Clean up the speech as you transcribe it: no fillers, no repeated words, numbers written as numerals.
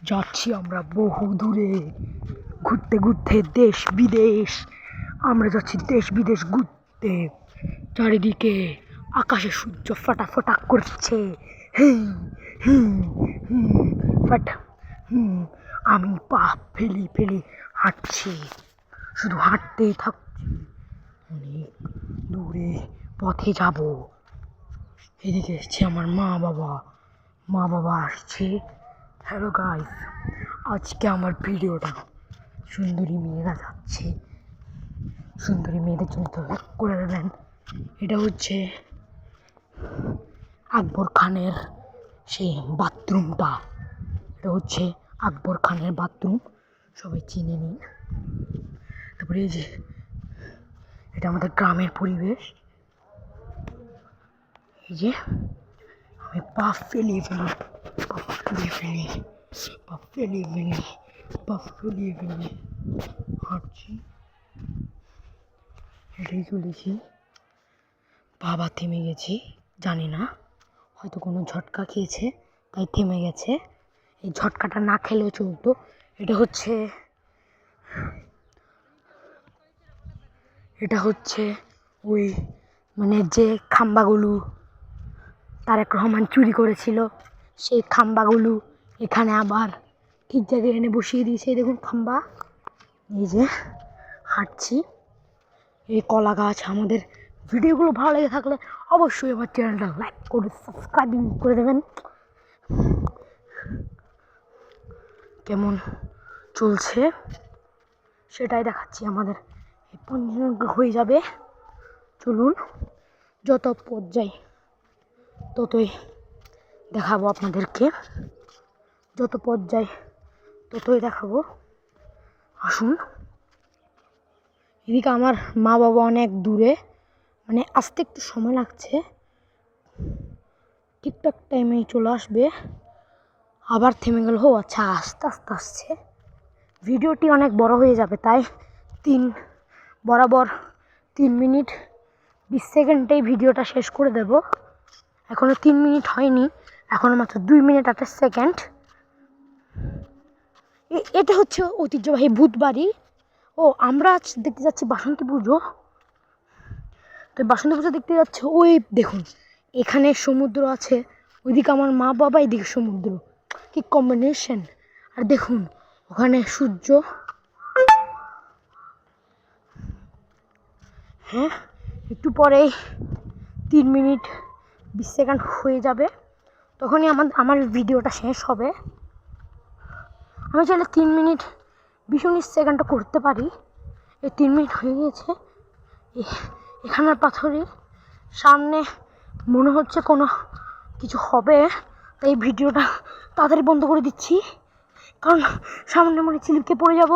যাচ্ছি আমরা বহু দূরে ঘুরতে ঘুরতে দেশ বিদেশ। আমরা যাচ্ছি দেশ বিদেশ ঘুরতে। চারিদিকে আকাশে সূর্য ফাটাফাটা করছে। ফাট আমি পা ফেলি ফেলি হাঁটছি, শুধু হাঁটতেই থাকছি। অনেক দূরে পথে যাব। এদিকে এসছে আমার মা বাবা আসছে। হ্যালো গাইস, আজকে আমার ভিডিওটা সুন্দরী মেয়েরা যাচ্ছে। সুন্দরী মেয়েদের জন্য তো লাইক করে দেবেন। এটা হচ্ছে আকবর খানের সেই বাথরুমটা। এটা হচ্ছে আকবর খানের বাথরুম, সবাই চিনে নিন। তারপরে এই যে এটা আমাদের গ্রামের পরিবেশ। এই যে আমি পা ফেলিয়ে ফেলি হাঁটছি, হেঁটেই চলেছি। বাবা থেমে গেছি, জানি না, হয়তো কোনো ঝটকা খেয়েছে তাই থেমে গেছে। এই ঝটকাটা না খেলেও চলতো। এটা হচ্ছে ওই মানে যে খাম্বাগুলো তারেক রহমান চুরি করেছিল, সেই খাম্বাগুলো এখানে আবার ঠিক জায়গায় এনে বসিয়ে দিয়েছে। দেখুন খাম্বা। এই যে হাঁটছি, এই কলা গাছ। আমাদের ভিডিওগুলো ভালো লেগে থাকলে অবশ্যই আমার চ্যানেলটা লাইক করে সাবস্ক্রাইবিং করে দেবেন। কেমন চলছে সেটাই দেখাচ্ছি। আমাদের এই ৫ হয়ে যাবে। চলুন, যত পথ যাই ততই দেখাবো আপনাদেরকে। যত পথ যাই ততই দেখাবো। আসুন। এদিকে আমার মা বাবা অনেক দূরে, মানে আসতে একটু সময় লাগছে, ঠিকঠাক টাইমেই চলে আসবে। আবার থেমে গেল। ও আচ্ছা, আস্তে আস্তে আসছে। ভিডিওটি অনেক বড় হয়ে যাবে, তাই বরাবর 3 মিনিট 20 সেকেন্ডেই ভিডিওটা শেষ করে দেব। এখনও 3 মিনিট হয়নি, এখনও মাত্র 2 মিনিট 28 সেকেন্ড। এটা হচ্ছে ঐতিহ্যবাহী ভূতবাড়ি। ও আমরা আজ দেখতে যাচ্ছি বাসন্তী পুজো। তো বাসন্তী পুজো দেখতে যাচ্ছে। ওই দেখুন, এখানে সমুদ্র আছে, ওইদিকে আমার মা বাবা, এদিকে সমুদ্র, কি কম্বিনেশন। আর দেখুন ওখানে সূর্য। হ্যাঁ, একটু পরেই 3 মিনিট 20 সেকেন্ড হয়ে যাবে, তখনই আমার ভিডিওটা শেষ হবে। আমি চাইলে 3 মিনিট 20-19 সেকেন্ডটা করতে পারি। এই 3 মিনিট হয়ে গিয়েছে। এখানের পাথরের সামনে মনে হচ্ছে কোনো কিছু হবে, তাই ভিডিওটা তাড়াতাড়ি বন্ধ করে দিচ্ছি, কারণ সামনে মনে চিলিপকে পড়ে যাব।